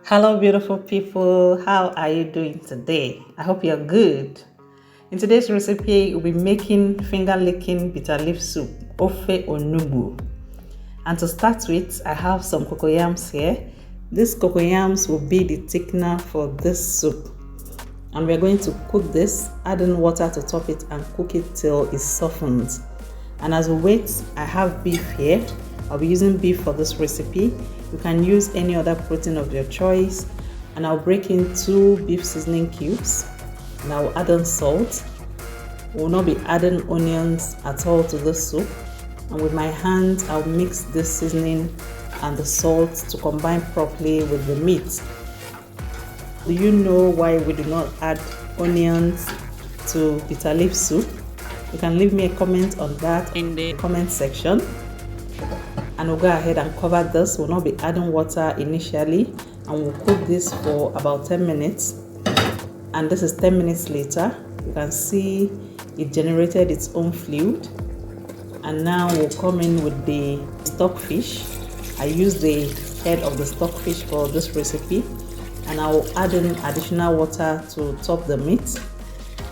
Hello, beautiful people. How are you doing today? I hope you're good. In today's recipe, we'll be making finger-licking bitter leaf soup, ofe onugbu. And to start with, I have some cocoyams here. These cocoyams will be the thickener for this soup. And we're going to cook this, add in water to top it and cook it till it softens. And as we wait, I have beef here. I'll be using beef for this recipe. You can use any other protein of your choice. And I'll break in 2 beef seasoning cubes. And I'll add in salt. We'll not be adding onions at all to this soup. And with my hands, I'll mix this seasoning and the salt to combine properly with the meat. Do you know why we do not add onions to bitter leaf soup? You can leave me a comment on that in the comment section. And we'll go ahead and cover this. We'll not be adding water initially, and we'll cook this for about 10 minutes. And this is 10 minutes later. You can see it generated its own fluid. And now we'll come in with the stockfish. I use the head of the stockfish for this recipe, and I will add in additional water to top the meat.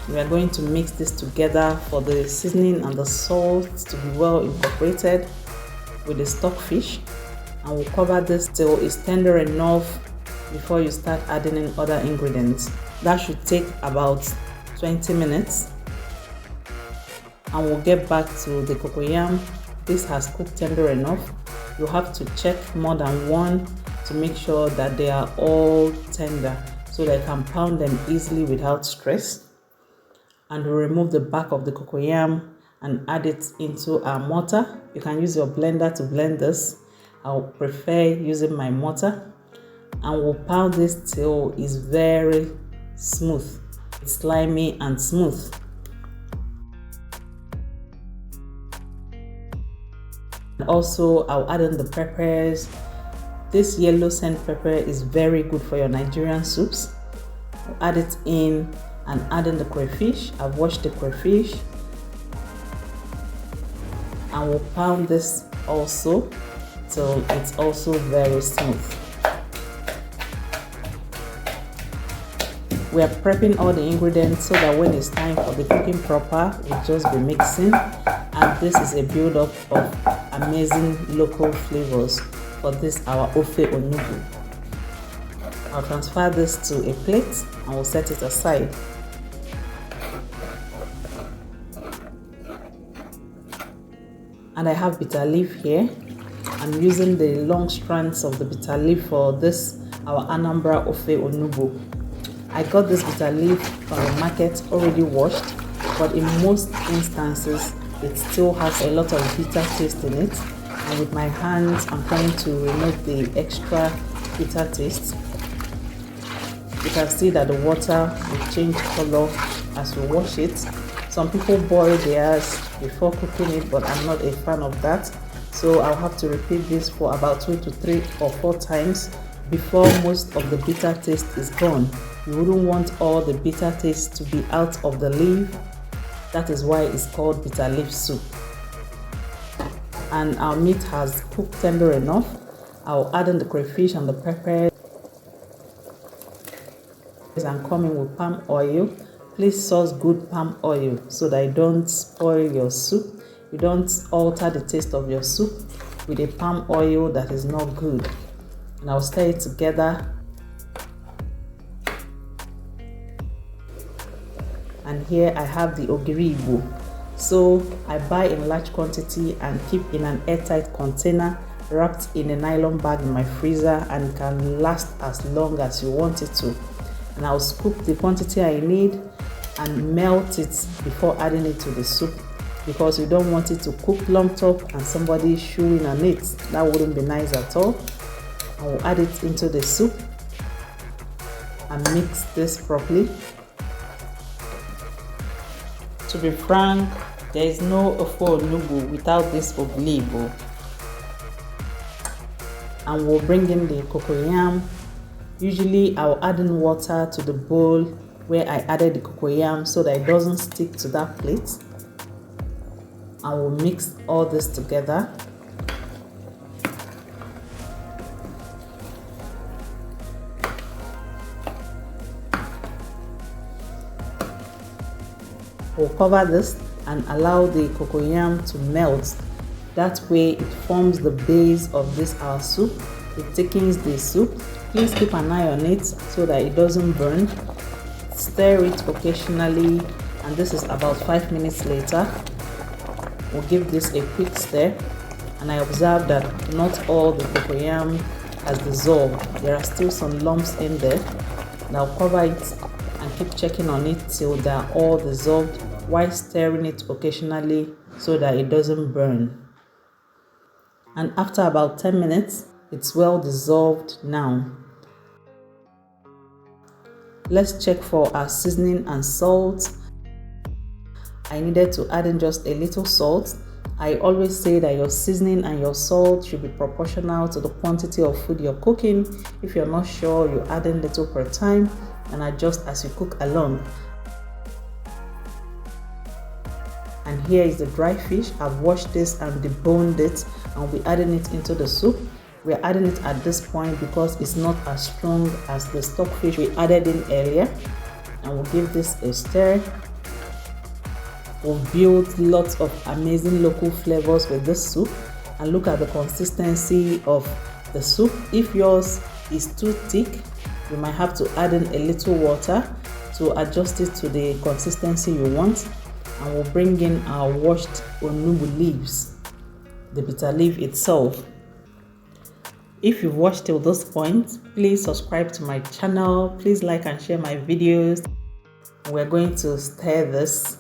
We are going to mix this together for the seasoning and the salt to be well incorporated with the stockfish, and we'll cover this till it's tender enough before you start adding in other ingredients. That should take about 20 minutes, and we'll get back to the cocoyam. This has cooked tender enough. You have to check more than one to make sure that they are all tender so that you can pound them easily without stress. And we'll remove the back of the cocoyam and add it into our mortar. You can use your blender to blend this. I'll prefer using my mortar. And we'll pound this till it's very smooth. It's slimy and smooth. And also, I'll add in the peppers. This yellow scent pepper is very good for your Nigerian soups. I'll add it in and add in the crayfish. I've washed the crayfish. And we'll pound this also till it's also very smooth. We are prepping all the ingredients so that when it's time for the cooking proper, we'll just be mixing. And this is a build-up of amazing local flavors for this our ofe onugbu. I'll transfer this to a plate and we'll set it aside. And I have bitter leaf here. I'm using the long strands of the bitter leaf for this our Anambra ofe onugbu. I got this bitter leaf from the market already washed, but in most instances it still has a lot of bitter taste in it. And with my hands, I'm trying to remove the extra bitter taste. You can see that the water will change color as we wash it. Some people boil theirs before cooking it, but I'm not a fan of that. So I'll have to repeat this for about 2 to 3 or 4 times before most of the bitter taste is gone. You wouldn't want all the bitter taste to be out of the leaf. That is why it's called bitter leaf soup. And our meat has cooked tender enough. I'll add in the crayfish and the peppers. I'm coming with palm oil. Please source good palm oil so that you don't spoil your soup. You don't alter the taste of your soup with a palm oil that is not good. And I'll stir it together. And here I have the ogiri. So I buy in large quantity and keep in an airtight container wrapped in a nylon bag in my freezer, and it can last as long as you want it to. And I'll scoop the quantity I need and melt it before adding it to the soup, because you don't want it to cook lumped up and somebody chewing on it. That wouldn't be nice at all. I will add it into the soup and mix this properly. To be frank, there is no ofe onugbu without this oblibo. And we'll bring in the cocoyam. Usually I'll add in water to the bowl where I added the cocoyam so that it doesn't stick to that plate. And we'll mix all this together. We'll cover this and allow the cocoyam to melt. That way it forms the base of this our soup. It thickens the soup. Please keep an eye on it so that it doesn't burn. Stir it occasionally, and this is about 5 minutes later. We'll give this a quick stir, and I observe that not all the cocoyam has dissolved. There are still some lumps in there. Now cover it and keep checking on it till they are all dissolved while stirring it occasionally so that it doesn't burn. And after about 10 minutes, it's well dissolved now. Let's check for our seasoning and salt. I needed to add in just a little salt. I always say that your seasoning and your salt should be proportional to the quantity of food you're cooking. If you're not sure, you add in little per time and adjust as you cook along. And here is the dry fish. I've washed this and deboned it, and we'll be adding it into the soup. We're adding it at this point because it's not as strong as the stockfish we added in earlier. And we'll give this a stir. We'll build lots of amazing local flavors with this soup. And look at the consistency of the soup. If yours is too thick, you might have to add in a little water to adjust it to the consistency you want. And we'll bring in our washed Onugbu leaves, the bitter leaf itself. If you've watched till this point, please subscribe to my channel. Please like and share my videos. We're going to stir this.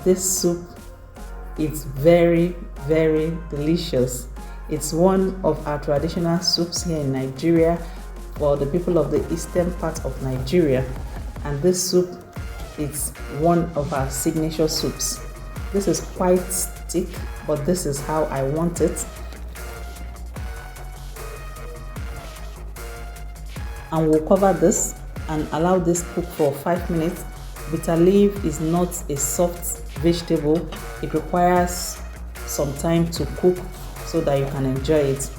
This soup is very, very delicious. It's one of our traditional soups here in Nigeria for the people of the eastern part of Nigeria. And this soup is one of our signature soups. This is quite thick, but this is how I want it. And we'll cover this and allow this cook for 5 minutes. Bitter leaf is not a soft vegetable. It requires some time to cook so that you can enjoy it.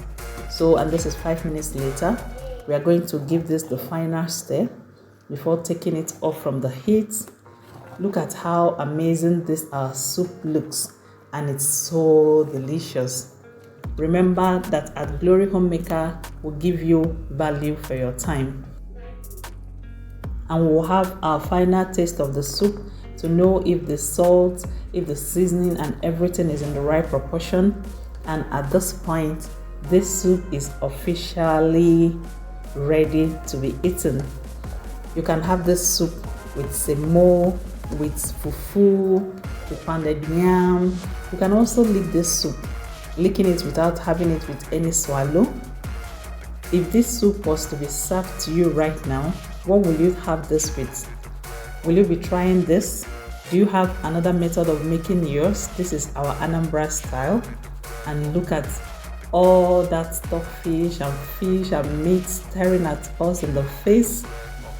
So, and this is 5 minutes later. We are going to give this the final stir before taking it off from the heat. Look at how amazing this our soup looks, and it's so delicious. Remember that at Glory Homemaker, we'll give you value for your time. And we'll have our final taste of the soup to know if the salt, if the seasoning and everything is in the right proportion. And at this point, this soup is officially ready to be eaten. You can have this soup with semo, with fufu, with pounded yam. You can also lick this soup, licking it without having it with any swallow. If this soup was to be served to you right now, what will you have this with? Will you be trying this? Do you have another method of making yours? This is our Anambra style. And look at all that stockfish and fish and meat staring at us in the face.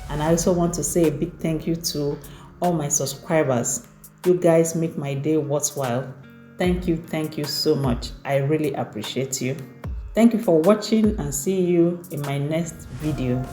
And I also want to say a big thank you to all my subscribers. You guys make my day worthwhile. Thank you so much. I really appreciate you. Thank you for watching, and see you in my next video.